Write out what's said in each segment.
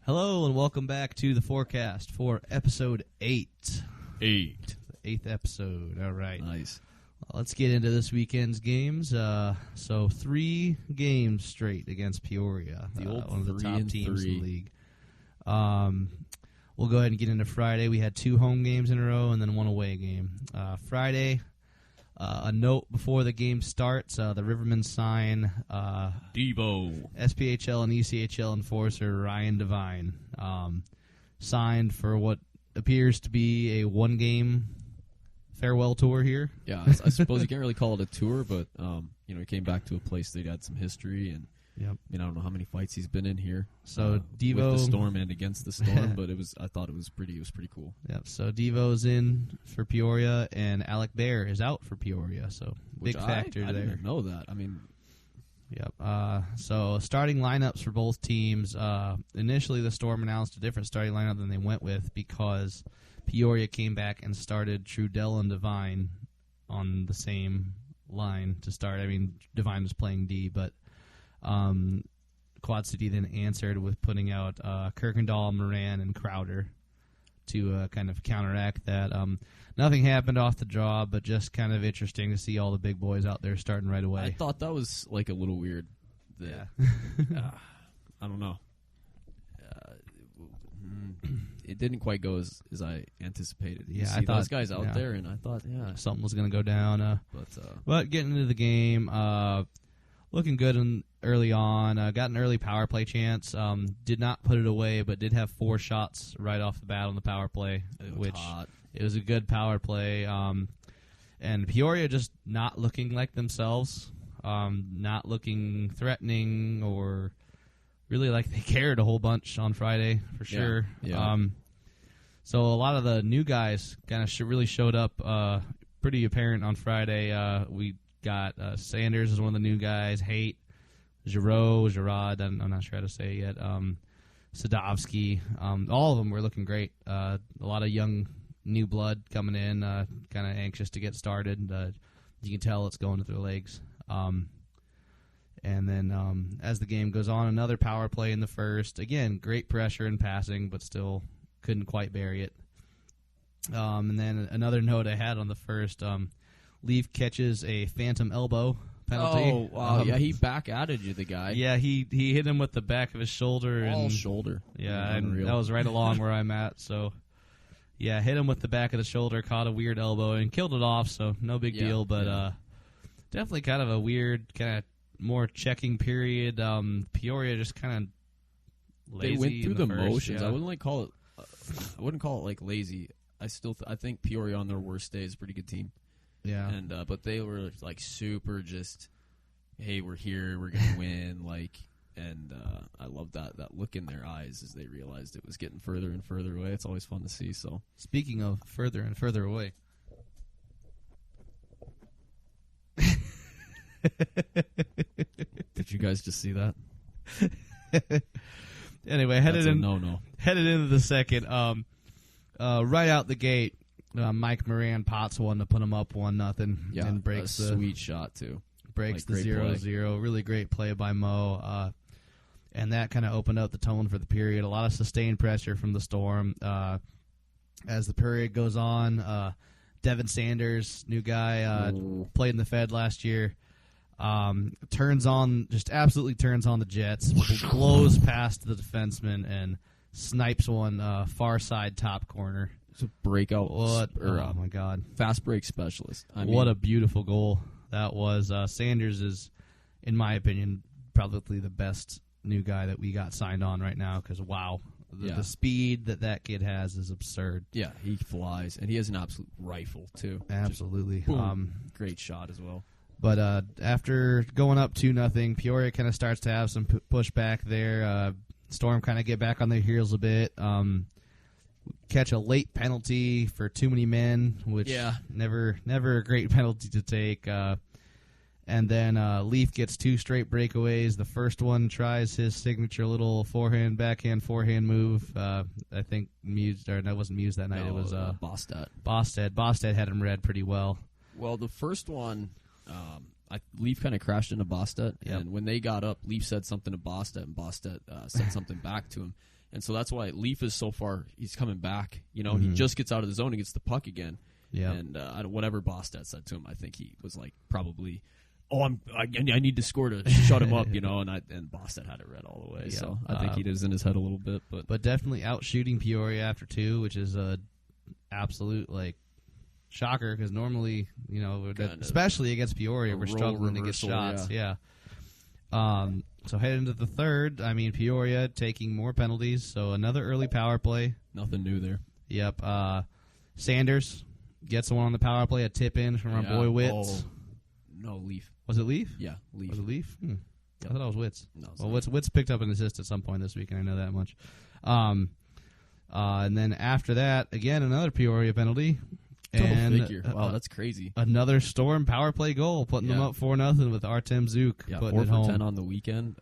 Hello and welcome back to the forecast for episode 8. The 8th episode. All right. Nice. Let's get into this weekend's games. So 3 games straight against Peoria, one of the top teams in the league. We'll go ahead and get into Friday. We had 2 home games in a row and then 1 away game. Friday, a note before the game starts, the Rivermen sign Devo. SPHL and ECHL enforcer Ryan Devine. Signed for what appears to be a 1-game farewell tour here. Yeah, I suppose you can't really call it a tour, but he came back to a place that had some history, and yep. I don't know how many fights he's been in here. So Devo with the Storm and against the Storm, but I thought it was pretty cool. Yep. So Devo's in for Peoria, and Alec Bear is out for Peoria. So big factor I there. didn't know that. I mean, yep. So starting lineups for both teams. Initially, the Storm announced a different starting lineup than they went with because Peoria came back and started Trudell and Devine on the same line to start. I mean, Devine was playing D, but Quad City then answered with putting out Kirkendall, Moran, and Crowder to kind of counteract that. Nothing happened off the draw, but just kind of interesting to see all the big boys out there starting right away. I thought that was like a little weird. Yeah. I don't know. It didn't quite go as I anticipated. You see I thought those guys out there, and I thought, something was going to go down. But getting into the game, looking good early on. Got an early power play chance. Did not put it away, but did have 4 shots right off the bat on the power play, it was a good power play. And Peoria just not looking like themselves, not looking threatening or really like they cared a whole bunch on Friday for sure. Yeah. So a lot of the new guys kind of really showed up pretty apparent on Friday. We got Sanders is one of the new guys, Haight, Gerard, I'm not sure how to say it yet, Sadovsky. All of them were looking great. A lot of young new blood coming in, kind of anxious to get started. You can tell it's going to their legs. And then as the game goes on, another power play in the first. Again, great pressure and passing, but still couldn't quite bury it. And then another note I had on the first, Leaf catches a phantom elbow penalty. Oh, wow. Yeah, he back-added you, the guy. Yeah, he hit him with the back of his shoulder. Shoulder. Yeah, and that was right along where I'm at. So, yeah, hit him with the back of the shoulder, caught a weird elbow, and killed it off, so no big deal. But definitely kind of a weird, kind of more checking period. Peoria just kind of lazy. They went through the first, motions. yeah. I wouldn't call it like lazy. I think Peoria on their worst day is a pretty good team. Yeah. And but they were like super just, hey, we're here, we're gonna win, and I love that look in their eyes as they realized it was getting further and further away. It's always fun to see. So speaking of further and further away. Did you guys just see that? Anyway, headed into the second. Right out the gate, Mike Moran pots one to put him up 1-0. Yeah, and breaks a sweet shot too. Breaks the 0-0. Really great play by Mo. And that kind of opened up the tone for the period. A lot of sustained pressure from the Storm. As the period goes on, Devin Sanders, new guy, played in the Fed last year. Absolutely turns on the Jets, blows past the defenseman and snipes one far side top corner. It's a breakout. Oh my God! Fast break specialist. What a beautiful goal that was. Sanders is, in my opinion, probably the best new guy that we got signed on right now. Because the speed that kid has is absurd. Yeah, he flies, and he has an absolute rifle too. Absolutely, great shot as well. But after going up 2-0, Peoria kind of starts to have some pushback there. Storm kind of get back on their heels a bit. Catch a late penalty for too many men, which never a great penalty to take. And then Leaf gets 2 straight breakaways. The first one tries his signature little backhand forehand move. I think that wasn't Muse that night. No, It was Bostad. Bostad had him read pretty well. Well, the first one, Leaf kind of crashed into Bostad, and when they got up, Leaf said something to Bostad, and Bostad said something back to him. And so that's why Leaf is so far. He's coming back. You know, he just gets out of the zone and gets the puck again. Yeah. And whatever Bostat said to him, I think he was like probably, I need to score to shut him up, you know. And Bostat had it read all the way. Yeah. So I think he is in his head a little bit, but definitely out shooting Peoria after 2, which is a absolute like shocker because normally, you know, especially against Peoria, we're struggling to get shots. Yeah. So heading into the third, I mean, Peoria taking more penalties, so another early power play. Nothing new there. Yep. Sanders gets one on the power play, a tip in from our boy Witz. No, Leaf. Was it Leaf? Yeah, Leaf. Was it Leaf? Yep. I thought it was Witz. No, well, Witz picked up an assist at some point this week, and I know that much. And then after that, again, another Peoria penalty. And wow, that's crazy. Another Storm power play goal, putting them up 4-0 with Artem Zook. Yeah, putting 4 it for home. 10 on the weekend.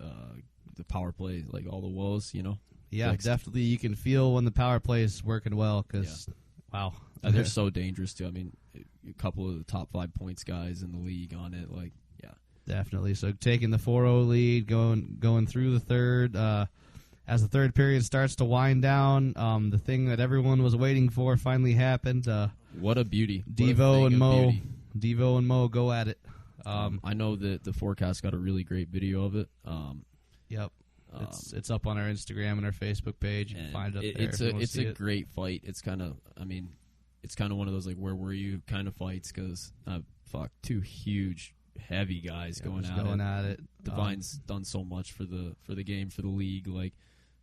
The power play, like all the woes, you know. Yeah, fixed. definitely. You can feel when the power play is working well because, wow. They're so dangerous, too. I mean, a couple of the top 5 points guys in the league on it. Like, yeah. Definitely. So taking the 4-0 lead, going through the third. As the third period starts to wind down, the thing that everyone was waiting for finally happened. What a beauty. Devo and Mo go at it. I know that the forecast got a really great video of it. Yep. It's up on our Instagram and our Facebook page. You can find it up there. It's a great fight. It's kind of, I mean, it's kind of one of those like where were you kind of fights because two huge heavy guys going at it. Divine's done so much for the game, for the league, like.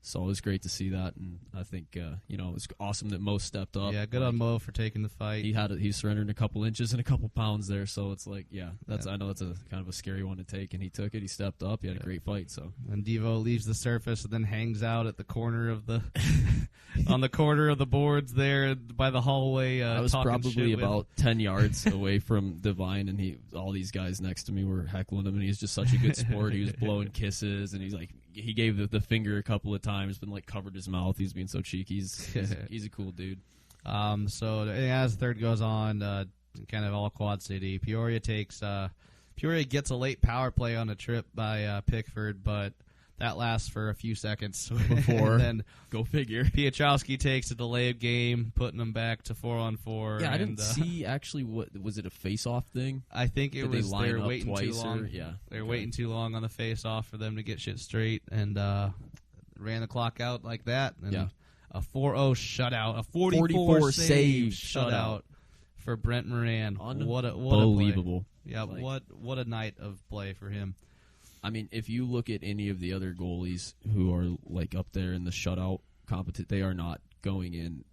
So it was great to see that, and I think it was awesome that Mo stepped up. Yeah, good on Mo for taking the fight. He surrendered a couple inches and a couple pounds there, so it's like, I know that's a kind of a scary one to take, and he took it. He stepped up. He had a great fight. So and Devo leaves the surface and then hangs out at the corner of the on the corner of the boards there by the hallway. I was probably about 10 yards away from Divine, and all these guys next to me were heckling him, and he's just such a good sport. He was blowing kisses, and he's like. He gave the finger a couple of times, but like covered his mouth. He's being so cheeky. He's a cool dude. So as the third goes on, kind of all Quad City. Peoria gets a late power play on a trip by Pickford, but that lasts for a few seconds before. Then go figure. Piotrowski takes a delay of game, putting them back to 4-on-4. Yeah, I didn't see actually what was it a face-off thing? I think it was they were waiting too long. They were waiting too long on the face-off for them to get shit straight, and ran the clock out like that. And a 4-0 shutout, a 44 save shutout for Brent Moran. What a unbelievable. Yeah, what a night of play for him. I mean, if you look at any of the other goalies who are like up there in the shutout competition, they are not going in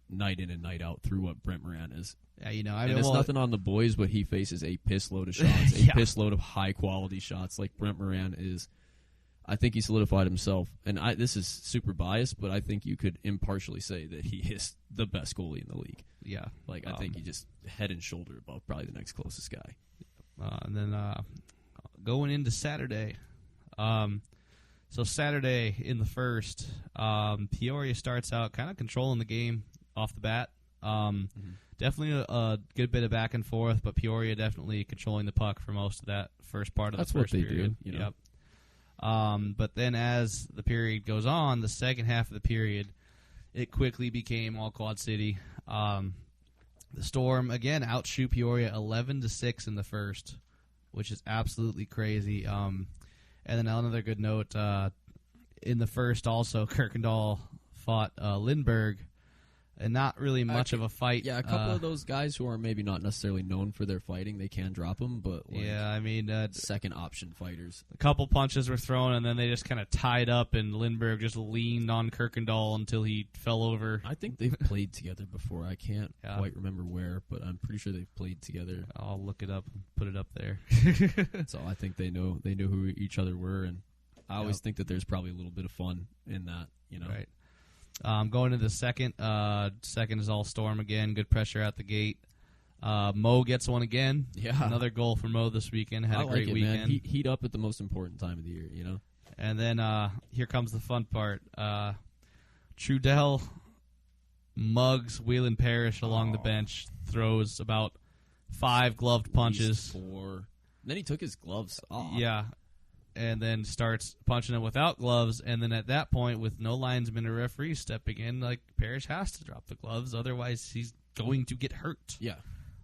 and night out through what Brent Moran is. Yeah, you know, it's nothing on the boys, but he faces a piss load of shots, piss load of high quality shots. Like Brent Moran is, I think he solidified himself. And this is super biased, but I think you could impartially say that he is the best goalie in the league. Yeah, like I think he just head and shoulder above probably the next closest guy. And then. Going into Saturday. So Saturday in the first, Peoria starts out kind of controlling the game off the bat. Definitely a good bit of back and forth, but Peoria definitely controlling the puck for most of that first part of the first period. That's what they do. You know? Yep. But then as the period goes on, the second half of the period, it quickly became all Quad City. The Storm, again, outshoot Peoria 11-6 in the first, which is absolutely crazy. And then another good note, in the first also, Kirkendall fought Lindbergh, and not really much of a fight. Yeah, a couple of those guys who are maybe not necessarily known for their fighting, they can drop them, but I mean, second option fighters. A couple punches were thrown, and then they just kind of tied up, and Lindbergh just leaned on Kirkendall until he fell over. I think they've played together before. I can't quite remember where, but I'm pretty sure they've played together. I'll look it up and put it up there. So I think they knew who each other were, and I always think that there's probably a little bit of fun in that, you know. Right. Going into the second. Second is all Storm again. Good pressure out the gate. Mo gets one again. Yeah. Another goal for Mo this weekend. Had a great weekend. Man. Heat up at the most important time of the year, you know. And then here comes the fun part. Trudell mugs Whelan Parrish along the bench. Throws about 5 gloved punches. 4. Then he took his gloves off. Yeah. and then starts punching him without gloves. And then at that point, with no linesman or referee stepping in, like, Parrish has to drop the gloves. Otherwise, he's going to get hurt. Yeah.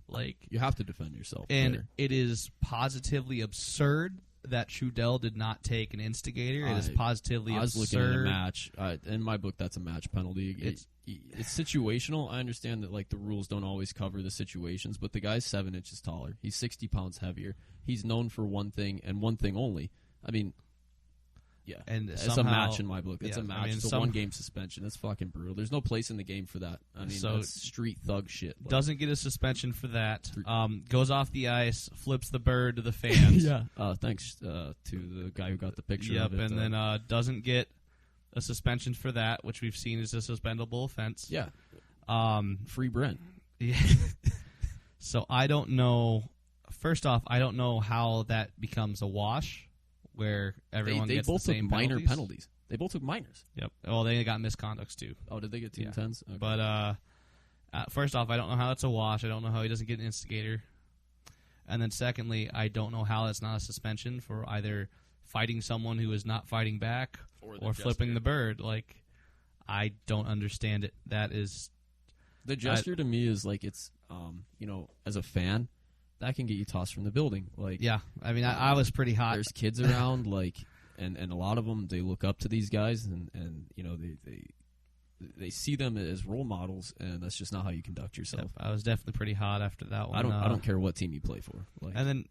Like, you have to defend yourself. And there. it is positively absurd that Trudell did not take an instigator. It is positively absurd. I was looking at a match. In my book, that's a match penalty. It's situational. I understand that like the rules don't always cover the situations, but the guy's 7 inches taller. He's 60 pounds heavier. He's known for one thing and one thing only. I mean, yeah, and it's somehow, a match in my book. It's yeah, a match. I mean, it's a 1-game suspension. It's fucking brutal. There's no place in the game for that. I mean, so that's street thug shit. Like, doesn't get a suspension for that. Goes off the ice, flips the bird to the fans. Yeah. Thanks to the guy who got the picture. Yep, of it, and then doesn't get a suspension for that, which we've seen is a suspendable offense. Yeah. Free Brent. Yeah. So I don't know. First off, I don't know how that becomes a wash, where everyone they gets both the same took minor penalties. penalties. They both took minors. Yep. Well, they got misconducts too. Oh, did they get team 10s? Okay. But first off, I don't know how it's a wash. I don't know how he doesn't get an instigator. And then secondly, I don't know how it's not a suspension for either fighting someone who is not fighting back or flipping the bird. Like, I don't understand it. That is... The gesture to me is like it's, as a fan, that can get you tossed from the building. Like, yeah, I mean, I was pretty hot. There's kids around, like, and a lot of them, they look up to these guys, and they see them as role models, and that's just not how you conduct yourself. Yep, I was definitely pretty hot after that one. I don't care what team you play for. Like, and then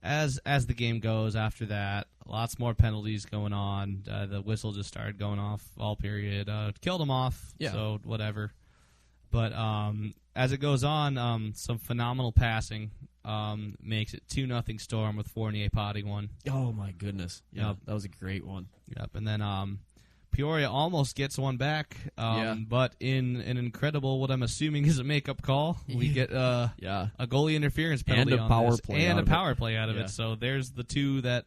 as the game goes after that, lots more penalties going on. The whistle just started going off all period. Killed them off, so whatever. But as it goes on, some phenomenal passing makes it 2-0 Storm with Fournier potting one. Oh, my goodness. Yeah, that was a great one. Yep, and then Peoria almost gets one back, but in an incredible, what I'm assuming is a makeup call, we get a goalie interference penalty and a power play and a power play out of it. So there's the two that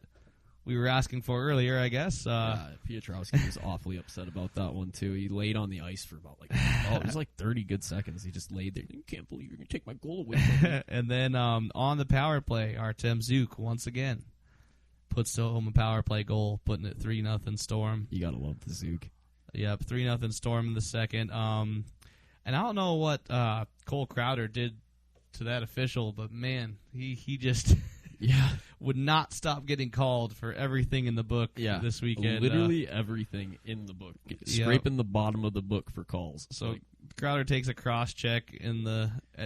we were asking for earlier, I guess. Piotrowski was awfully upset about that one, too. He laid on the ice for about, it was like 30 good seconds. He just laid there. You can't believe you're going to take my goal away from me. And then on the power play, Artem Zuk, once again, puts home a power play goal, putting it 3-0 Storm. You got to love the Zuk. Yep, 3-0 Storm in the second. And I don't know what Cole Crowder did to that official, but, man, he just... would not stop getting called for everything in the book this weekend. Literally everything in the book. Scraping the bottom of the book for calls. So Crowder takes a cross check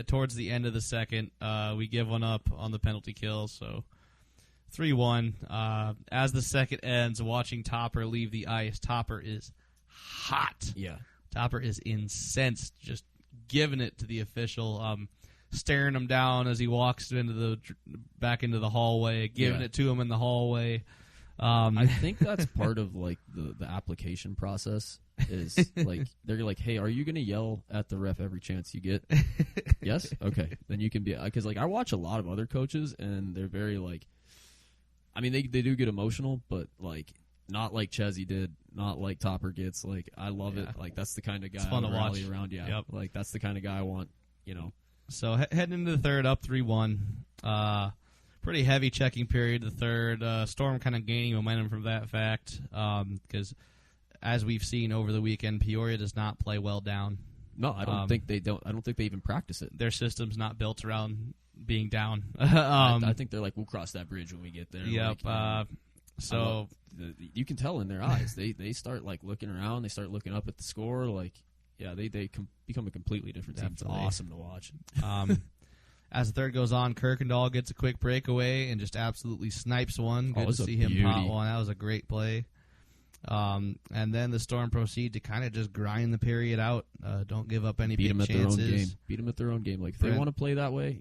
towards the end of the second. We give one up on the penalty kill, so 3-1. As the second ends, watching Topper leave the ice, Topper is hot. Yeah. Topper is incensed, just giving it to the official. Staring him down as he walks back into the hallway, giving it to him in the hallway. I think that's part of like the application process. Is like they're like, hey, are you going to yell at the ref every chance you get? Yes, okay, then you can be. Because like I watch a lot of other coaches and they're very like, I mean they do get emotional, but like not like Chesney did, not like Topper gets. Like I love it. Like that's the kind of guy I to rally around. Yeah, yep. Like that's the kind of guy I want. So heading into the third, up 3-1. Pretty heavy checking period. The third, Storm kind of gaining momentum from that fact because, as we've seen over the weekend, Peoria does not play well down. No, I don't think they don't. I don't think they even practice it. Their system's not built around being down. I think they're like, we'll cross that bridge when we get there. Yep. So you can tell in their eyes. They start like looking around. They start looking up at the score. Like. Yeah, they become a completely different team. It's awesome to watch. As the third goes on, Kirkendall gets a quick breakaway and just absolutely snipes one. Good to see him pot one. That was a great play. And then the Storm proceed to kind of just grind the period out. Don't give up any big chances. Their own game. Beat them at their own game. Like if they want to play that way,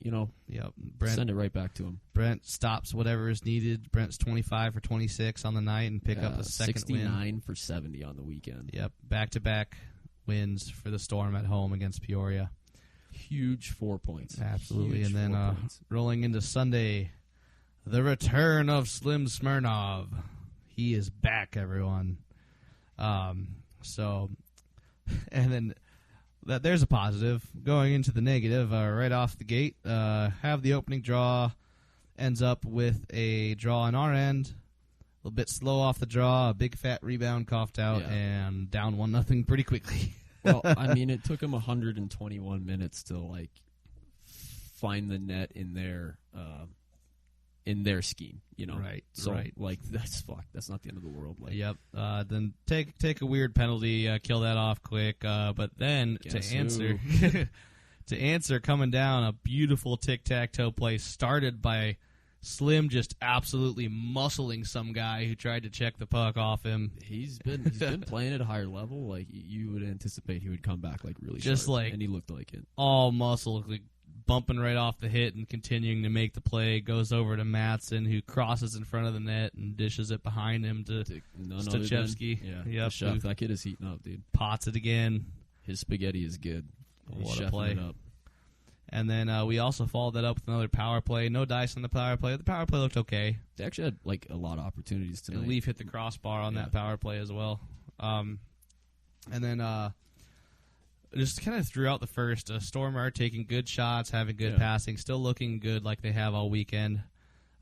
send it right back to them. Brent stops whatever is needed. Brent's 25 for 26 on the night and pick up the second 69 for 70 on the weekend. Yep, back-to-back wins for the Storm at home against Peoria. Huge 4 points. Absolutely. And then rolling into Sunday, the return of Slim Smirnov. He is back, everyone. And then there's a positive. Going into the negative, right off the gate, have the opening draw, ends up with a draw on our end. little bit slow off the draw, a big fat rebound coughed out, and down 1-0 pretty quickly. Well, I mean, it took them 121 minutes to like find the net in their scheme, Right. So, right. like, that's fucked. That's not the end of the world. Like, Yep. Then take a weird penalty, kill that off quick. But then to answer coming down, a beautiful tic-tac-toe play started by Slim just absolutely muscling some guy who tried to check the puck off him. He's been playing at a higher level. Like, you would anticipate he would come back like really just sharp, like and he looked like it. All muscle, like bumping right off the hit and continuing to make the play. Goes over to Matson, who crosses in front of the net and dishes it behind him to Stachevsky. The chef. That kid is heating up, dude. Pots it again. His spaghetti is good. What a play. It up. And then we also followed that up with another power play. No dice on the power play. The power play looked okay. They actually had like a lot of opportunities tonight. And Leaf hit the crossbar on that power play as well. And then just kind of throughout the first, Stormer taking good shots, having good passing, still looking good like they have all weekend.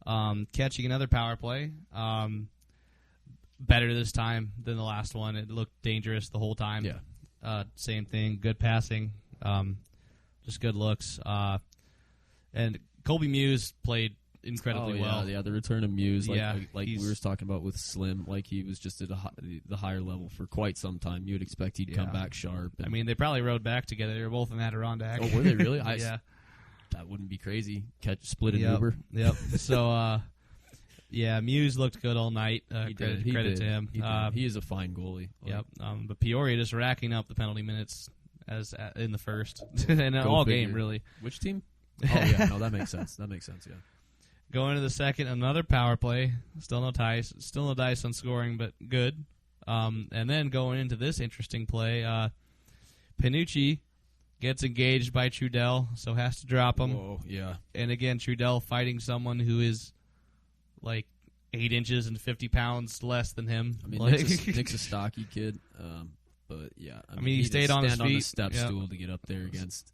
Catching another power play. Better this time than the last one. It looked dangerous the whole time. Yeah. Same thing. Good passing. Just good looks. And Colby Muse played incredibly well. Yeah, the return of Muse, like we were talking about with Slim, like he was just at the higher level for quite some time. You would expect he'd come back sharp. I mean, they probably rode back together. They were both in Adirondack. Oh, were they really? Yeah. That wouldn't be crazy. Split an Uber. Yep. So, Muse looked good all night. Credit to him. He is a fine goalie. Yep. But Peoria just racking up the penalty minutes in the first and all game really. Which team? Oh yeah, no, that makes sense. Yeah. Going into the second, another power play. Still no dice on scoring, but good. And then going into this interesting play, Panucci gets engaged by Trudell, so has to drop him. Whoa, yeah. And again, Trudell fighting someone who is like 8 inches and 50 pounds less than him. I mean, Nick's a stocky kid. But yeah, I mean, he stayed on his feet. On the step stool to get up there against.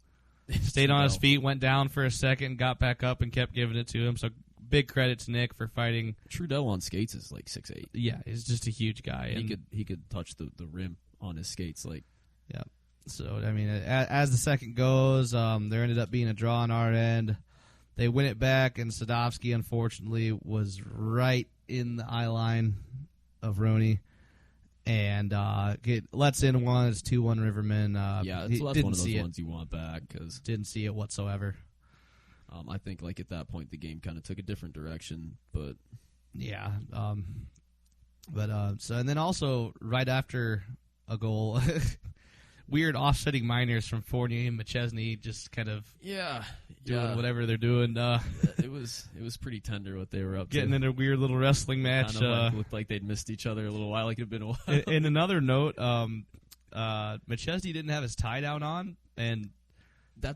Stayed on his feet, went down for a second, got back up, and kept giving it to him. So big credit to Nick for fighting. Trudell on skates is like 6'8". Yeah, he's just a huge guy. He could touch the rim on his skates. Like, yeah. So I mean, as the second goes, there ended up being a draw on our end. They win it back, and Sadovsky unfortunately was right in the eye line of Roney. And lets in one. It's 2-1 Riverman. That's one of those ones you want back because didn't see it whatsoever. I think like at that point the game kind of took a different direction, but yeah. So and then also right after a goal, weird offsetting minors from Fournier and McChesney just kind of doing whatever they're doing. It was pretty tender what they were up getting to. in a weird little wrestling match. Looked like they'd missed each other a little while. Like it'd been a while. In another note, McChesney didn't have his tie down on, and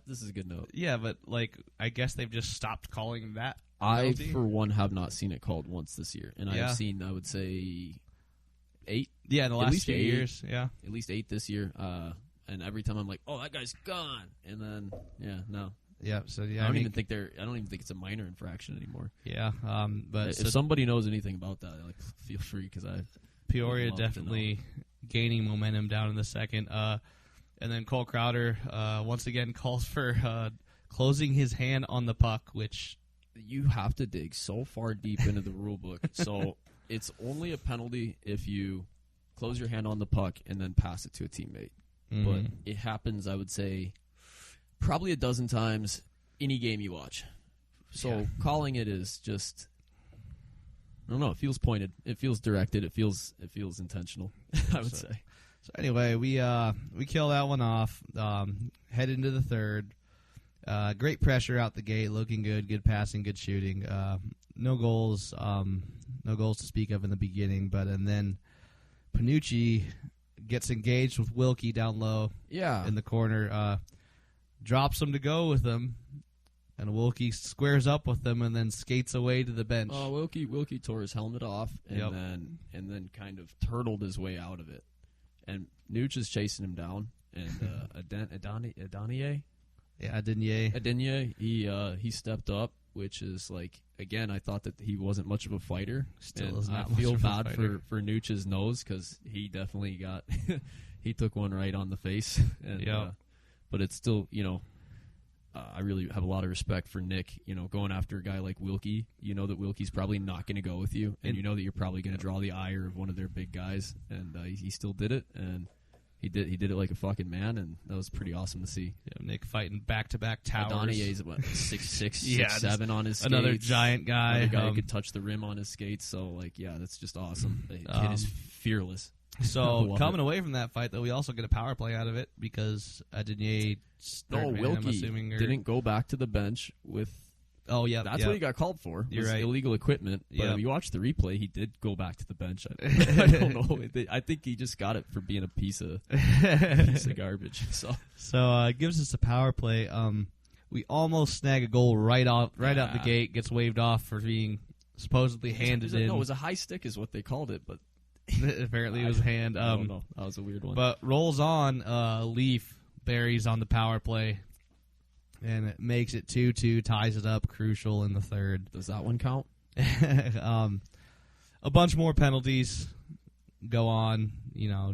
this is a good note. Yeah, but like I guess they've just stopped calling that. I penalty. For one have not seen it called once this year, and I have seen I would say 8. Yeah, in the last few years. Yeah, at least 8 this year. And every time I'm like, oh, that guy's gone, and then no. Yeah, so I don't even think it's a minor infraction anymore. Yeah, but if somebody knows anything about that, like feel free because Peoria definitely gaining momentum down in the second. And then Cole Crowder once again calls for closing his hand on the puck, which you have to dig so far deep into the rule book. So it's only a penalty if you close your hand on the puck and then pass it to a teammate. Mm-hmm. But it happens, I would say, probably a dozen times any game you watch. So calling it is just, I don't know. It feels pointed. It feels directed. It feels intentional. I would say. So anyway, we kill that one off. Head into the third. Great pressure out the gate. Looking good. Good passing. Good shooting. No goals. No goals to speak of in the beginning. And then Panucci gets engaged with Wilkie down low. Yeah. In the corner. Drops him to go with him. And Wilkie squares up with him and then skates away to the bench. Oh, Wilkie tore his helmet off and then kind of turtled his way out of it. And Nooch is chasing him down. And Adenier? Yeah, Adenier. He stepped up which is like, again, I thought that he wasn't much of a fighter. Still is not I feel much of a bad fighter. for Nuch's nose because he definitely got he took one right on the face. And, Yep. But it's still, I really have a lot of respect for Nick, going after a guy like Wilkie. You know that Wilkie's probably not going to go with you, and you know that you're probably going to draw the ire of one of their big guys, and he still did it, and he did it like a fucking man, and that was pretty awesome to see. Yeah, Nick fighting back-to-back towers. Donnie's what 6'6", Yeah, 6'7" on his skates. Another giant guy. Another guy who could touch the rim on his skates. So like, yeah, that's just awesome. The kid is fearless. So Love coming it. away from that fight, though, we also get a power play out of it because Adenier, I'm Wilkie assuming, didn't go back to the bench with. Oh yeah, That's what he got called for. You're was right. Illegal equipment. But Yep. if you watch the replay, he did go back to the bench. I don't know. I think he just got it for being a piece of garbage. So it gives us a power play. We almost snag a goal right out the gate. Gets waved off for being supposedly handed in. No, it was a high stick, is what they called it. But apparently it was a hand. I don't know. That was a weird one. But rolls on. Leaf buries on the power play. And it makes it 2-2, ties it up, crucial in the third. Does that one count? A bunch more penalties go on,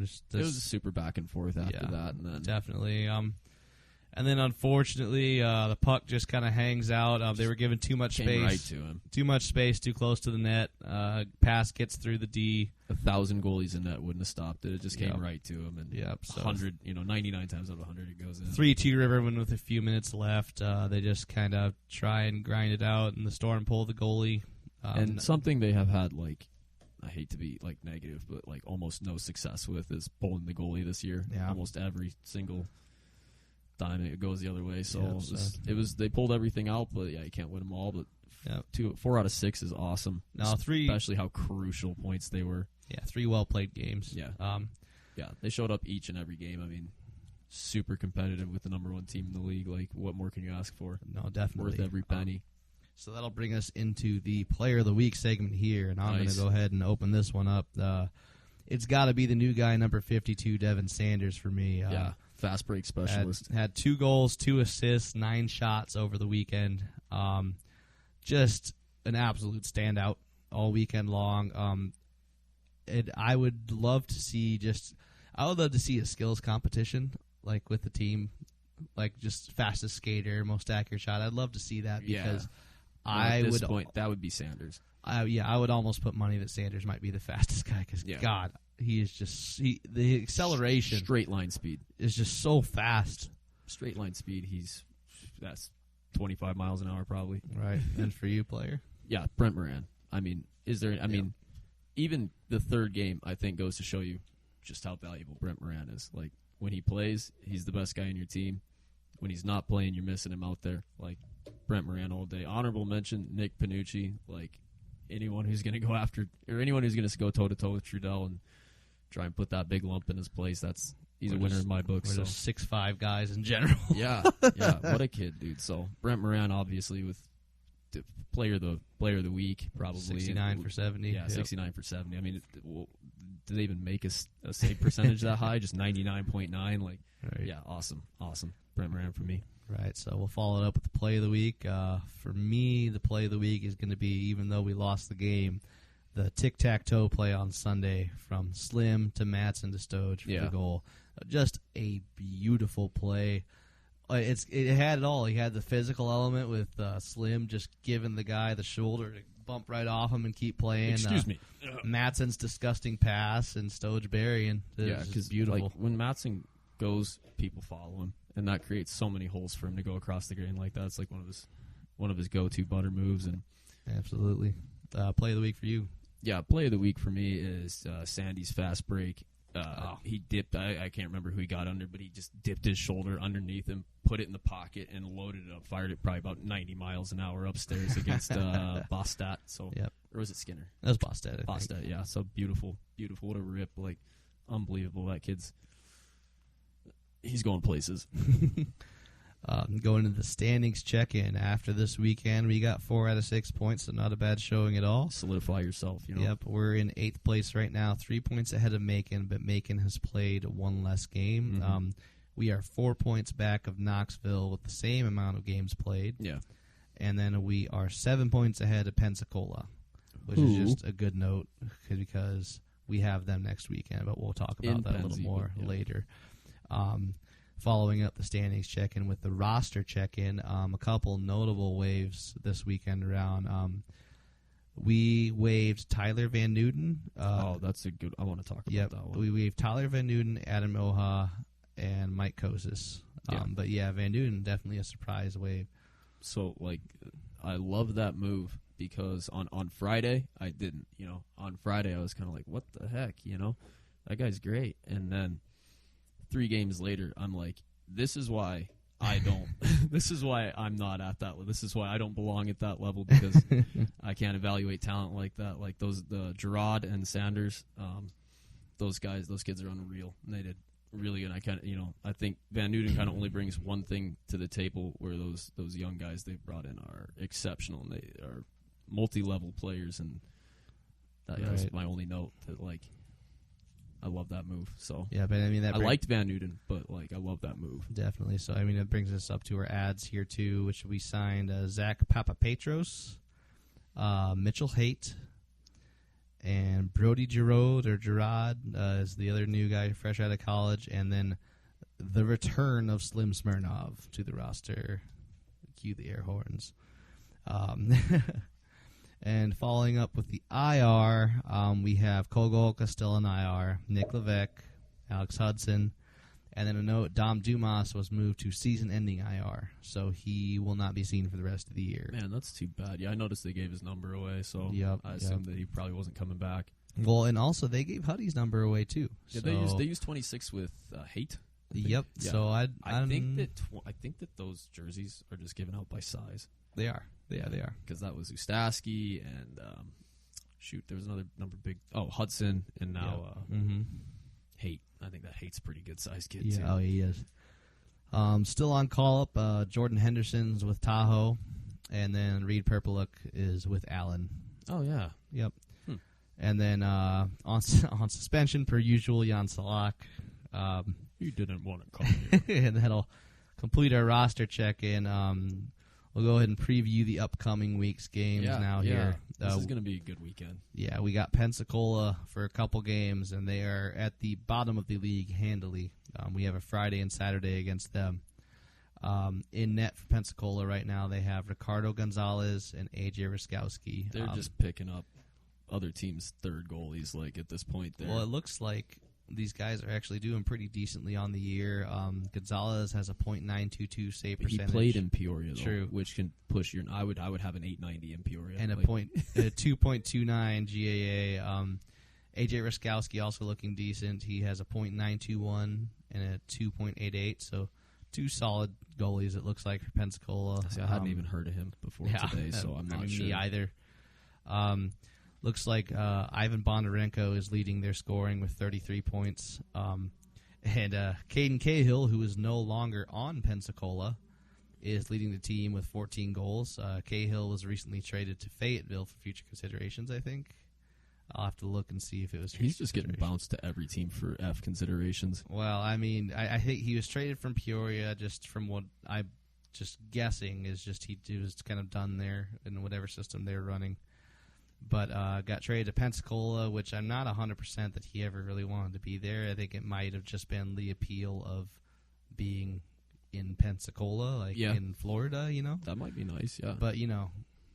just It was super back and forth after that. And then definitely. And then, unfortunately, the puck just kind of hangs out. They were given too much came space. right to him. Too much space, too close to the net. Pass gets through the D. 1,000 goalies in net wouldn't have stopped it. It just came Yep. right to him. And Yep, so 100, 99 times out of 100 it goes in. 3-2 Riverman with a few minutes left. They just kind of try and grind it out, and the Storm pull the goalie. And something they have had, like, I hate to be like negative, but like almost no success with is pulling the goalie this year. Yeah. Almost every single time it goes the other way. So, Yeah, it was they pulled everything out, but yeah, you can't win them all. But Yep. 4 out of 6 is awesome. Now, 3 especially how crucial points they were. 3 well-played games. Yeah. Yeah, they showed up each and every game. I mean, super competitive with the number 1 team in the league. Like, what more can you ask for? No, definitely. Worth every penny. So that'll bring us into the Player of the Week segment here, and I'm going to Nice. go ahead and open this one up. It's got to be the new guy, number 52, Devin Sanders, for me. Yeah, fast break specialist. Had 2 goals, 2 assists, 9 shots over the weekend. Just an absolute standout all weekend long. I would love to see a skills competition, like with the team, like just fastest skater, most accurate shot. I'd love to see that because At this point, that would be Sanders. I would almost put money that Sanders might be the fastest guy because God, he is just the acceleration Straight line speed. is just so fast. Straight line speed, that's 25 miles an hour probably. Right. And for you, player? Yeah, Brent Moran. I mean, even the third game, I think, goes to show you just how valuable Brent Moran is. Like, when he plays, he's the best guy in your team. When he's not playing, you're missing him out there. Like, Brent Moran all day. Honorable mention, Nick Panucci. Like, anyone who's going to go after, or anyone who's going to go toe-to-toe with Trudell and try and put that big lump in his place, he's a winner in my book. We're So. just 6'5" guys in general. Yeah, what a kid, dude. So Brent Moran, obviously, with the player of the week, probably 69 for 70. Yeah, 69 for 70. I mean, did they even make a save percentage that high? Just 99.9. Like, Right. yeah, awesome. Brent Moran for me. Right, so we'll follow it up with the play of the week. For me, the play of the week is going to be, even though we lost the game, the tic-tac-toe play on Sunday from Slim to Matson to Stoge for the goal. Just a beautiful play. It had it all. He had the physical element with Slim just giving the guy the shoulder to bump right off him and keep playing. Excuse me. Matson's disgusting pass and Stoge burying. It's beautiful. Like, when Matson goes, people follow him, and that creates so many holes for him to go across the grain like that. It's like one of his go-to butter moves. And absolutely. Play of the week for you. Yeah, play of the week for me is Sandy's fast break. He dipped. I can't remember who he got under, but he just dipped his shoulder underneath him, put it in the pocket, and loaded it up. Fired it probably about 90 miles an hour upstairs against Bostat. So, or was it Skinner? That was Bostat. Bostat, yeah. So beautiful. What a rip! Like, unbelievable. That he's going places. Going into the standings check-in after this weekend, we got 4 out of 6 points, so not a bad showing at all. Solidify yourself, Yep, we're in 8th place right now, 3 points ahead of Macon, but Macon has played 1 less game. Mm-hmm. We are 4 points back of Knoxville with the same amount of games played. Yeah. and then we are 7 points ahead of Pensacola, which is just a good note because we have them next weekend, but we'll talk about that a little more later. Following up the standings check-in with the roster check-in, a couple notable waves this weekend around. We waived Tyler Van Newton. That's a good. I want to talk about that one. We waived Tyler Van Newton, Adam Oha, and Mike Kosis. But Van Newton, definitely a surprise wave. So, I love that move because on Friday, I didn't. On Friday, I was kind of like, what the heck? That guy's great. And then 3 games later, I'm like, this is why I don't. This is why I'm not at that level. This is why I don't belong at that level because I can't evaluate talent like that. Like the Gerard and Sanders, those kids are unreal. And they did really good. I think Van Newton kind of only brings one thing to the table where those young guys they've brought in are exceptional and they are multi-level players. And that's my only note that I love that move. So but I liked Van Newton, but I love that move. Definitely. So it brings us up to our ads here too, which we signed Zach Papapetros, Mitchell Haight, and Brody Gerard is the other new guy fresh out of college, and then the return of Slim Smirnov to the roster. Cue the air horns. And following up with the IR, we have Kogolka still in IR, Nick Levesque, Alex Hudson, and then a note, Dom Dumas was moved to season-ending IR, so he will not be seen for the rest of the year. Man, that's too bad. Yeah, I noticed they gave his number away, so I assumed that he probably wasn't coming back. Well, and also they gave Huddy's number away too. Yeah, they used 26 with Haight. Yep. Yeah. So I think that those jerseys are just given out by size. They are. They are. Because that was Ustaski and there was another number big. Oh, Hudson and now Haight. I think that Haight's a pretty good sized kid too. Oh, he is. Still on call up. Jordan Henderson's with Tahoe, and then Reed Purplelook is with Allen. Oh yeah. Yep. And then on suspension per usual, Jan Salak. You didn't want to call me. And that'll complete our roster check in. We'll go ahead and preview the upcoming week's games here. This is going to be a good weekend. Yeah, we got Pensacola for a couple games, and they are at the bottom of the league handily. We have a Friday and Saturday against them. In net for Pensacola right now, they have Ricardo Gonzalez and A.J. Ruskowski. They're just picking up other teams' third goalies at this point. Well, it looks like these guys are actually doing pretty decently on the year. Gonzalez has a .922 save percentage. He played in Peoria, though, True. Which can push your. I would have an 890 in Peoria and a 2.29 GAA. AJ Ruskowski also looking decent. He has a .921 and a 2.88. So 2 solid goalies. It looks like for Pensacola. See, I hadn't even heard of him before today, so I'm not sure. Me either. Looks like Ivan Bondarenko is leading their scoring with 33 points. And Caden Cahill, who is no longer on Pensacola, is leading the team with 14 goals. Cahill was recently traded to Fayetteville for future considerations, I think. I'll have to look and see if it was. He's just getting bounced to every team for F considerations. Well, I think he was traded from Peoria, just from what I'm just guessing is just he was kind of done there in whatever system they were running. But got traded to Pensacola, which I'm not 100% that he ever really wanted to be there. I think it might have just been the appeal of being in Pensacola, in Florida, That might be nice, yeah. But,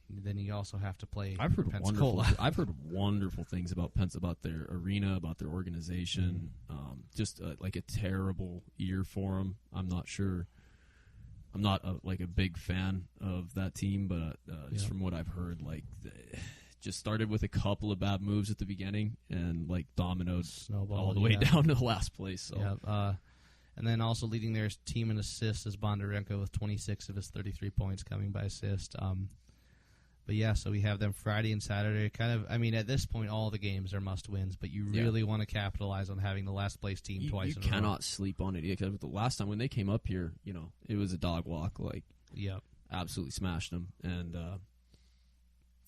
then you also have to play Pensacola. I've heard wonderful things about about their arena, about their organization. Just a terrible year for them. I'm not sure. I'm not a big fan of that team, but just from what I've heard, just started with a couple of bad moves at the beginning and dominoed all the way down to the last place. So. Yeah, and then also leading their team in assists is Bondarenko with 26 of his 33 points coming by assist. But yeah, so we have them Friday and Saturday. At this point, all the games are must-wins, but you really want to capitalize on having the last-place team twice in a row. You cannot sleep on it. Because the last time when they came up here, it was a dog walk. Absolutely smashed them. And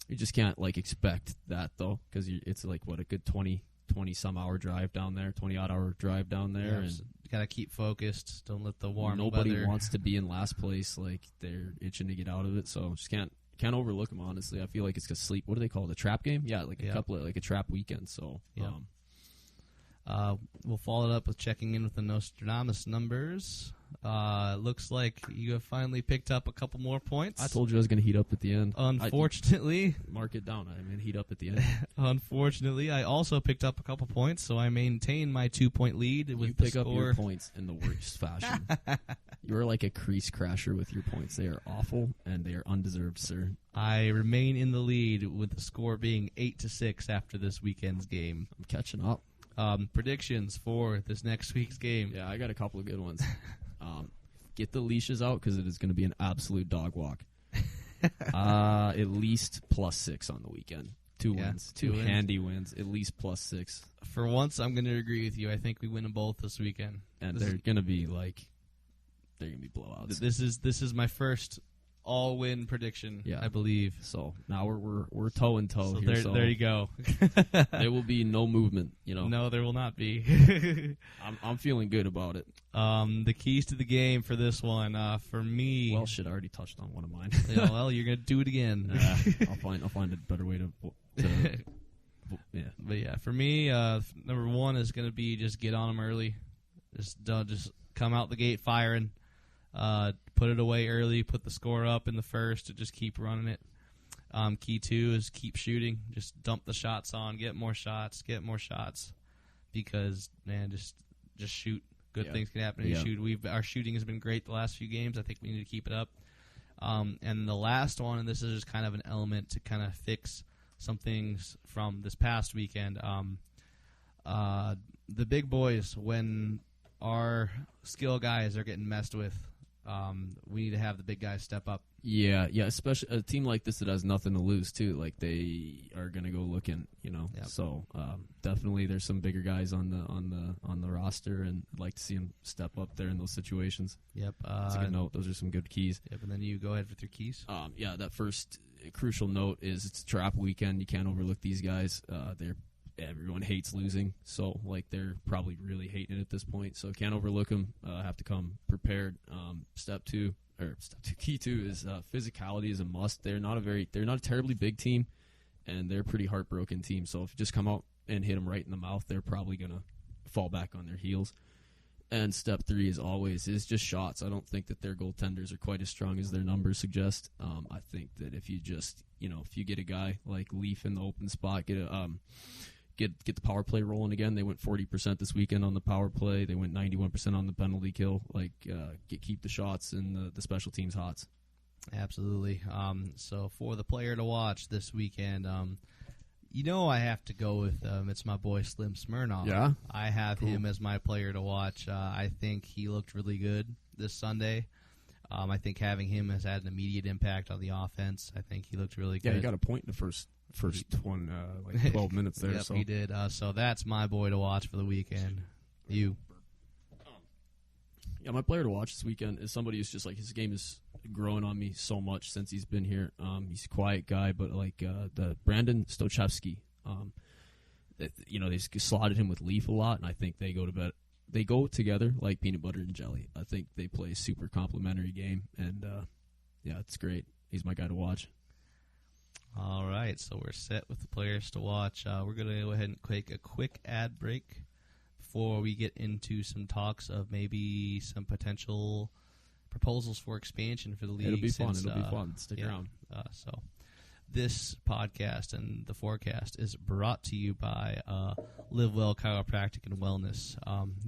you just can't, expect that, though, because it's, a good 20-some hour drive down there, 20-odd hour drive down there. gotta keep focused. Don't let the warm Nobody weather. wants to be in last place. Like, they're itching to get out of it, so just can't overlook them. Honestly, I feel like it's gonna sleep. What do they call it? A trap game? Yeah, like a couple of a trap weekend. So, we'll follow it up with checking in with the Nostradamus numbers. Looks like you have finally picked up a couple more points. I told you I was going to heat up at the end. Unfortunately, mark it down. I'm going to heat up at the end. Unfortunately, I also picked up a couple points, so I maintain my 2-point lead with you the pick score. up your points in the worst fashion. You're like a crease crasher with your points. They are awful and they are undeserved, sir. I remain in the lead with the score being 8-6 after this weekend's game. I'm catching up. Predictions for this next week's game. Yeah, I got a couple of good ones. Get the leashes out because it is going to be an absolute dog walk. At least +6 on the weekend. Two wins. Two handy wins. At least +6. For once, I'm going to agree with you. I think we win them both this weekend. And they're going to be blowouts. This is my first all-win prediction, I believe. So now we're toe and toe here. There you go. There will be no movement. No, there will not be. I'm feeling good about it. The keys to the game for this one, for me. Well, shit, I already touched on one of mine. Yeah, well, you're gonna do it again. I'll find a better way to. Yeah, but yeah, for me, number one is gonna be just get on them early. Just come out the gate firing. Put it away early, put the score up in the first, and just keep running it. Key 2 is keep shooting. Just dump the shots on, get more shots. Because, man, just shoot. Good things can happen when you shoot. Our shooting has been great the last few games. I think we need to keep it up. And the last one, and this is just kind of an element to kind of fix some things from this past weekend. The big boys, when our skill guys are getting messed with, we need to have the big guys step up. Yeah, especially a team like this that has nothing to lose too. Like, they are going to go looking, Yep. So definitely, there's some bigger guys on the roster, and I'd like to see them step up there in those situations. Yep, that's a good note. Those are some good keys. Yep, and then you go ahead with your keys. That first crucial note is it's a trap weekend. You can't overlook these guys. Everyone hates losing, so they're probably really hating it at this point. So can't overlook them. Have to come prepared. Key 2 is physicality is a must. They're not a terribly big team, and they're a pretty heartbroken team. So if you just come out and hit them right in the mouth, they're probably gonna fall back on their heels. And step 3 is just shots. I don't think that their goaltenders are quite as strong as their numbers suggest. I think that if you just if you get a guy like Leaf in the open spot, get the power play rolling again. They went 40% this weekend on the power play. They went 91% on the penalty kill. Keep the shots and the special teams hots. Absolutely. So for the player to watch this weekend, I have to go with it's my boy Slim Smirnoff. Yeah, I have him as my player to watch. I think he looked really good this Sunday. I think having him has had an immediate impact on the offense. I think he looked really good. Yeah, he got a point in the first 12 minutes there. Yep, so he did. So that's my boy to watch for the weekend. You. Yeah, my player to watch this weekend is somebody who's just his game is growing on me so much since he's been here. He's a quiet guy, but the Brandon Stochevsky. They slotted him with Leaf a lot, and I think they go together like peanut butter and jelly. I think they play a super complimentary game, and it's great. He's my guy to watch. All right, so we're set with the players to watch. We're going to go ahead and take a quick ad break before we get into some talks of maybe some potential proposals for expansion for the league. It'll be fun. Stick around. So this podcast and the forecast is brought to you by Live Well Chiropractic and Wellness.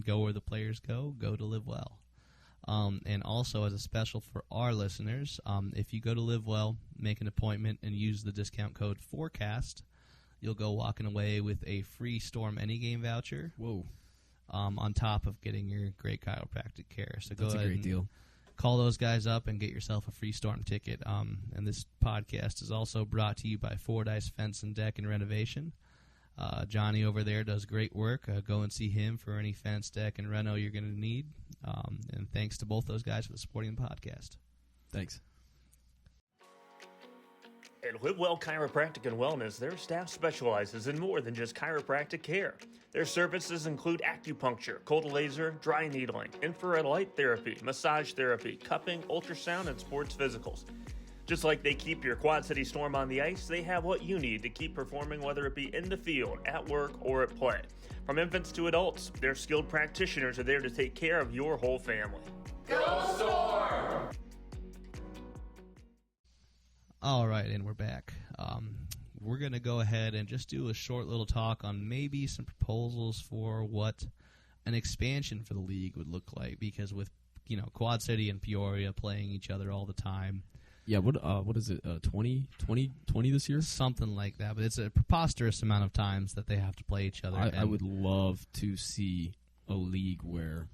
Go where the players go to Live Well. And also, as a special for our listeners, if you go to Live Well, make an appointment, and use the discount code FORECAST, you'll go walking away with a free Storm Any Game voucher. Whoa! On top of getting your great chiropractic care. So that's go ahead. A great deal. Call those guys up and get yourself a free Storm ticket. And this podcast is also brought to you by Fordyce Fence and Deck and Renovation. Johnny over there does great work. Go and see him for any fence, deck, and reno you're going to need. And thanks to both those guys for supporting the podcast. Thanks. At Live Well Chiropractic and Wellness, their staff specializes in more than just chiropractic care. Their services include acupuncture, cold laser, dry needling, infrared light therapy, massage therapy, cupping, ultrasound, and sports physicals. Just like they keep your Quad City Storm on the ice, they have what you need to keep performing, whether it be in the field, at work, or at play. From infants to adults, their skilled practitioners are there to take care of your whole family. Go Storm! All right, and we're back. We're going to go ahead and just do a short little talk on maybe some proposals for what an expansion for the league would look like, because with Quad City and Peoria playing each other all the time. Yeah, what is it, 20 this year? Something like that, but it's a preposterous amount of times that they have to play each other. I would love to see a league where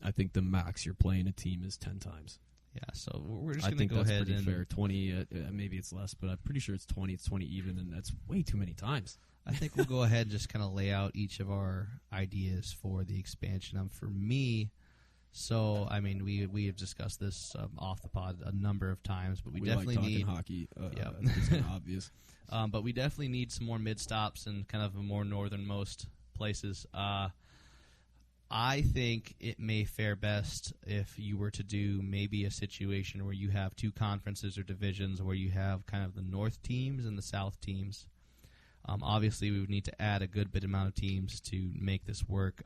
I think the max you're playing a team is 10 times. Yeah, so we're just going to go ahead and... fair. 20, maybe it's less, but I'm pretty sure it's 20. It's 20 even, and that's way too many times. I think we'll go ahead and just kind of lay out each of our ideas for the expansion. For me... So, I mean, we have discussed this off the pod a number of times, but we definitely like need hockey. Yeah, it's kind of obvious. But we definitely need some more mid stops and kind of more northernmost places. I think it may fare best if you were to do maybe a situation where you have two conferences or divisions where you have kind of the north teams and the south teams. Obviously, we would need to add a good bit amount of teams to make this work.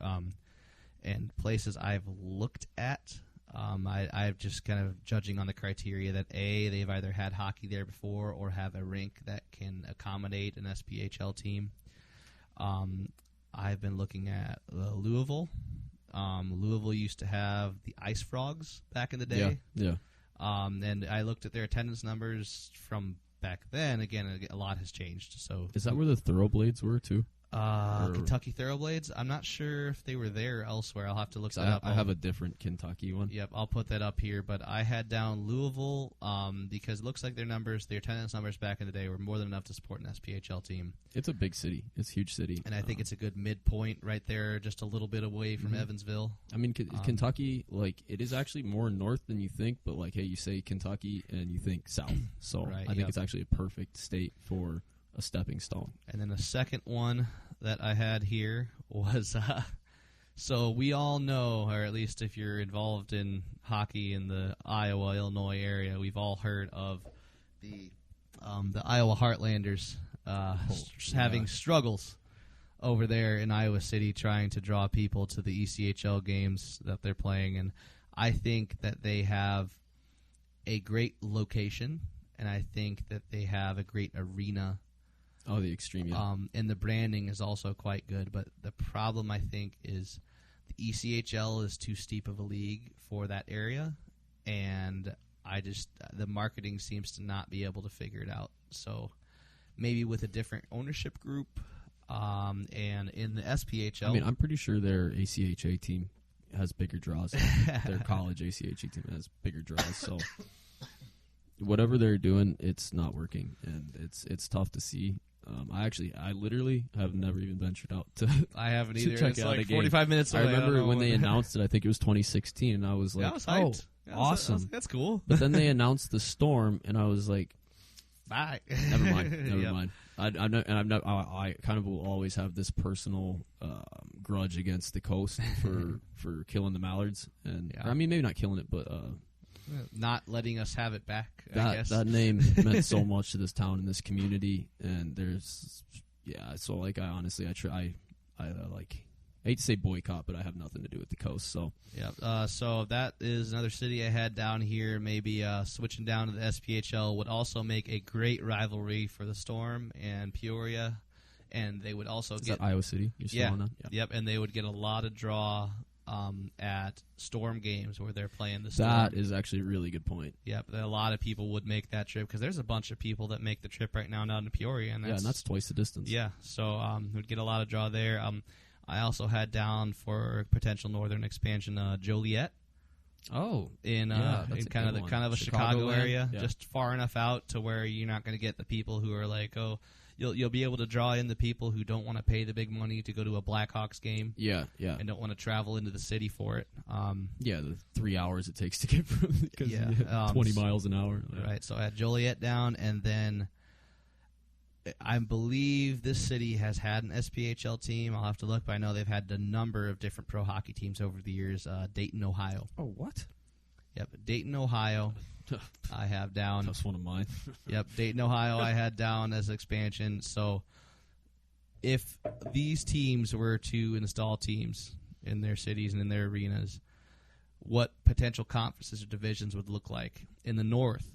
And places I've looked at, I've just kind of judging on the criteria that A, they've either had hockey there before or have a rink that can accommodate an SPHL team. I've been looking at Louisville. Louisville used to have the Ice Frogs back in the day. Yeah. And I looked at their attendance numbers from back then. Again, a lot has changed. So is that where the Thoroughblades were too? Kentucky Thoroughblades. I'm not sure if they were there elsewhere. I'll have to look that up. I have a different Kentucky one. Yep, I'll put that up here. But I had down Louisville because it looks like their attendance numbers back in the day were more than enough to support an SPHL team. It's a big city. It's a huge city. And I think it's a good midpoint right there, just a little bit away from Evansville. I mean, Kentucky, it is actually more north than you think, but, hey, you say Kentucky and you think south. So right, I think it's actually a perfect state for a stepping stone. And then the second one that I had here was, so we all know, or at least if you're involved in hockey in the Iowa, Illinois area, we've all heard of the Iowa Heartlanders having struggles over there in Iowa City trying to draw people to the ECHL games that they're playing. And I think that they have a great location, and I think that they have a great arena. Oh, the Extreme, yeah. And the branding is also quite good, but the problem, I think, is the ECHL is too steep of a league for that area, and the marketing seems to not be able to figure it out. So maybe with a different ownership group, and in the SPHL... I mean, I'm pretty sure their ACHA team has bigger draws. Their college ACHA team has bigger draws, so... Whatever they're doing, it's not working, and it's tough to see. I literally have never even ventured out to. I haven't either. Check it's out like a game. 45 minutes away. I remember when they announced it. I think it was 2016, and I was like, I was hyped. Awesome, that's cool. But then they announced the Storm, and I was like, bye. Never mind. I kind of will always have this personal grudge against the Coast for killing the Mallards, and I mean maybe not killing it, but. Not letting us have it back, I guess. That name meant so much to this town and this community, and so I honestly, I hate to say boycott, but I have nothing to do with the Coast, so. Yeah, so that is another city I had down here. Maybe switching down to the SPHL would also make a great rivalry for the Storm and Peoria, and they would also get... Is that Iowa City you're still on that? Yep, and they would get a lot of draw at Storm games where they're playing the Storm. That is actually a really good point. Yep, a lot of people would make that trip because there's a bunch of people that make the trip right now down to Peoria. And that's twice the distance. Yeah, so we'd get a lot of draw there. I also had down for potential northern expansion Joliet. Oh, in kind of a Chicago area, yeah. Just far enough out to where you're not going to get the people who are like, oh, you'll be able to draw in the people who don't want to pay the big money to go to a Blackhawks game. Yeah. And don't want to travel into the city for it. The 3 hours it takes to get from 20 miles an hour. Right. So I had Joliet down, and then I believe this city has had an SPHL team. I'll have to look, but I know they've had a number of different pro hockey teams over the years. Dayton, Ohio. Oh, what? Yep, Dayton, Ohio. I have down. That's one of mine. Yep, Dayton, Ohio. I had down as expansion. So, if these teams were to install teams in their cities and in their arenas, what potential conferences or divisions would look like in the North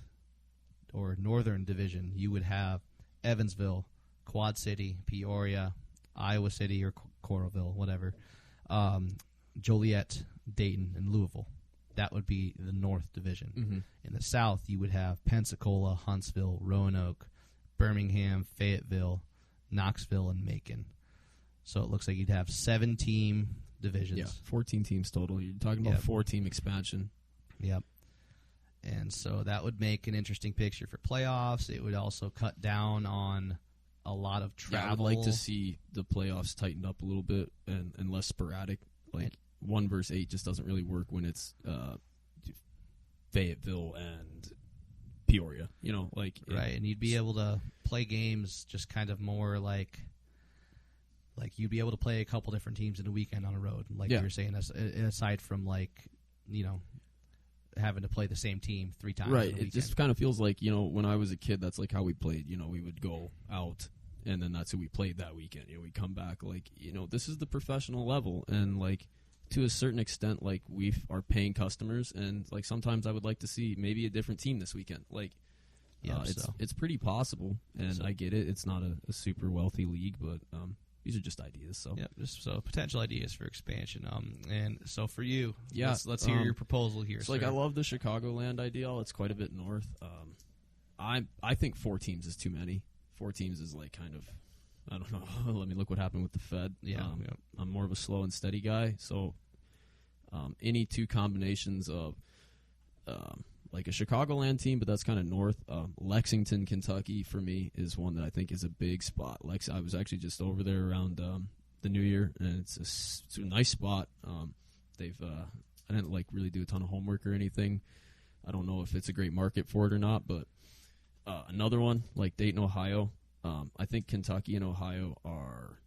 or Northern Division? You would have Evansville, Quad City, Peoria, Iowa City, or Coralville, whatever. Joliet, Dayton, and Louisville. That would be the North Division. Mm-hmm. In the South, you would have Pensacola, Huntsville, Roanoke, Birmingham, Fayetteville, Knoxville, and Macon. So it looks like you'd have 7-team divisions. Yeah, 14 teams total. You're talking about 4-team expansion. Yep. And so that would make an interesting picture for playoffs. It would also cut down on a lot of travel. Yeah, I would like to see the playoffs tightened up a little bit and less sporadic. Like 1 versus 8 just doesn't really work when it's Fayetteville and Peoria. Right, and you'd be able to play games just kind of more like you'd be able to play a couple different teams in a weekend on a road, like you were saying, aside from having to play the same team 3 times. Right, it just kind of feels like, when I was a kid, that's like how we played. We would go out, and then that's who we played that weekend. We come back, this is the professional level, and, to a certain extent, we are paying customers, and, sometimes I would like to see maybe a different team this weekend. It's pretty possible, and I get it. It's not a super wealthy league, but these are just ideas. So just potential ideas for expansion. And so for you, yeah, let's hear your proposal here. So I love the Chicagoland ideal. It's quite a bit north. I think 4 teams is too many. 4 teams is kind of, I don't know. Let me look what happened with the Fed. I'm more of a slow and steady guy. So any 2 combinations of a Chicagoland team, but that's kind of north. Lexington, Kentucky, for me, is one that I think is a big spot. I was actually just over there around the New Year, and it's a nice spot. I didn't really do a ton of homework or anything. I don't know if it's a great market for it or not, but another one like Dayton, Ohio. I think Kentucky and Ohio are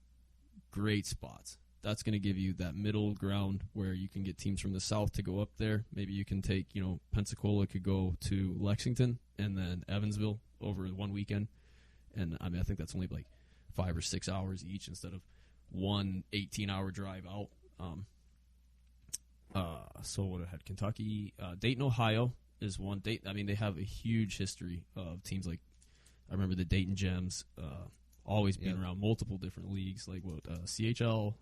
great spots. That's going to give you that middle ground where you can get teams from the south to go up there. Maybe you can take, Pensacola could go to Lexington and then Evansville over 1 weekend. And, I think that's only 5 or 6 hours each instead of 1 18-hour drive out. So what I had, Kentucky. Dayton, Ohio is one. They have a huge history of teams I remember the Dayton Gems, always been around multiple different leagues, CHL,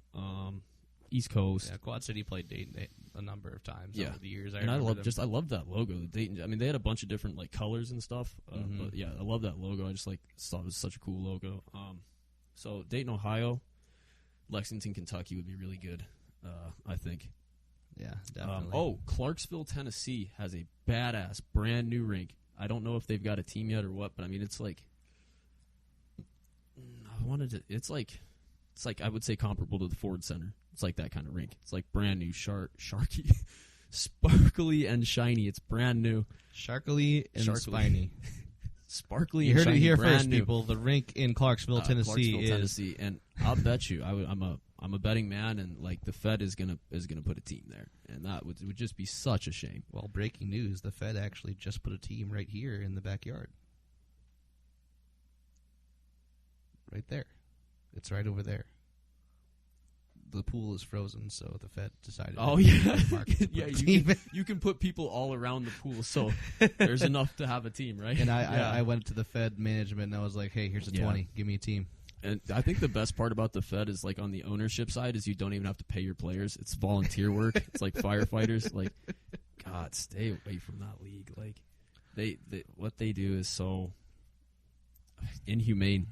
East Coast. Yeah, Quad City played Dayton a number of times over the years. I love that logo, the Dayton. They had a bunch of different colors and stuff, but yeah, I love that logo. I just thought it was such a cool logo. So Dayton, Ohio, Lexington, Kentucky would be really good, I think. Yeah, definitely. Clarksville, Tennessee has a badass brand new rink. I don't know if they've got a team yet or what, but it's it's I would say comparable to the Ford Center. It's that kind of rink. It's brand new, sharky, sparkly and shiny. It's brand new, sharkily and spiny. Sparkly. You heard it here first, new. people. The rink in Clarksville, Tennessee, and I'll bet you, I'm a betting man, and the Fed is gonna put a team there, and that would just be such a shame. Well, breaking news: the Fed actually just put a team right here in the backyard, right there. It's right over there. The pool is frozen, so the Fed decided. Oh yeah, you can put people all around the pool, so there's enough to have a team, right? And I went to the Fed management and I was like, "Hey, here's a 20. Give me a team." And I think the best part about the Fed is on the ownership side is you don't even have to pay your players. It's volunteer work. It's like firefighters. God, stay away from that league. They what they do is so inhumane.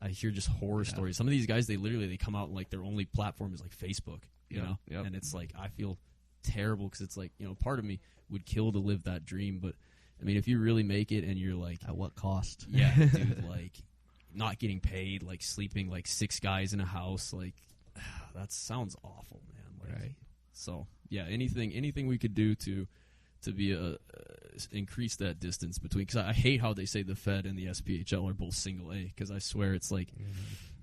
I hear just horror stories. Some of these guys, they come out and their only platform is Facebook, you know? Yep. And it's I feel terrible because it's part of me would kill to live that dream. But, if you really make it and you're at what cost? Yeah, dude, not getting paid, like sleeping like 6 guys in a house, like that sounds awful, man. Like, right. So yeah, anything we could do to be increase that distance between, because I hate how they say the Fed and the SPHL are both single A, because I swear it's like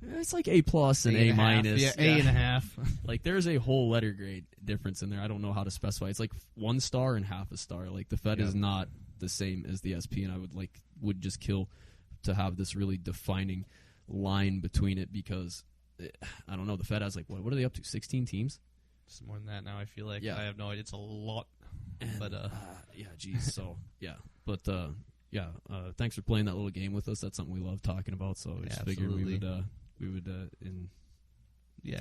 it's like A+ and A-. Yeah, A.5. Like there's a whole letter grade difference in there. I don't know how to specify. It's like 1 star and half a star. Like the Fed is not the same as the SP, and I would just kill to have this really defining line between it, because I don't know. The Fed has like what are they up to? 16 teams. It's more than that now. I feel like Yeah. I have no idea. It's a lot. And, But yeah, geez. So yeah, but yeah. Thanks for playing that little game with us. That's something we love talking about. So I just figured we would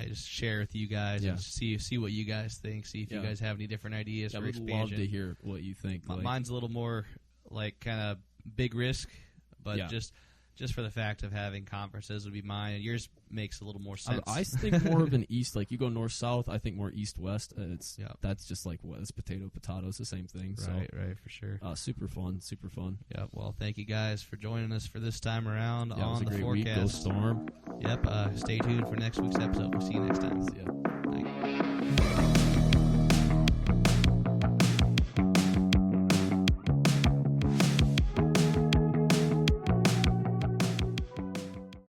just share with you guys and see what you guys think. See if you guys have any different ideas for expansion. I would love to hear what you think. Mine's a little more like kind of big risk, but just for the fact of having conferences would be mine. And yours makes a little more sense. I think more of an east, like you go north-south. I think more east-west. That's just like it's potato. It's the same thing. Right, for sure. Super fun. Yeah. Well, thank you guys for joining us for this time around on it was a the great forecast. Week. Go Storm. Yep. Stay tuned for next week's episode. We'll see you next time. See ya. Thanks.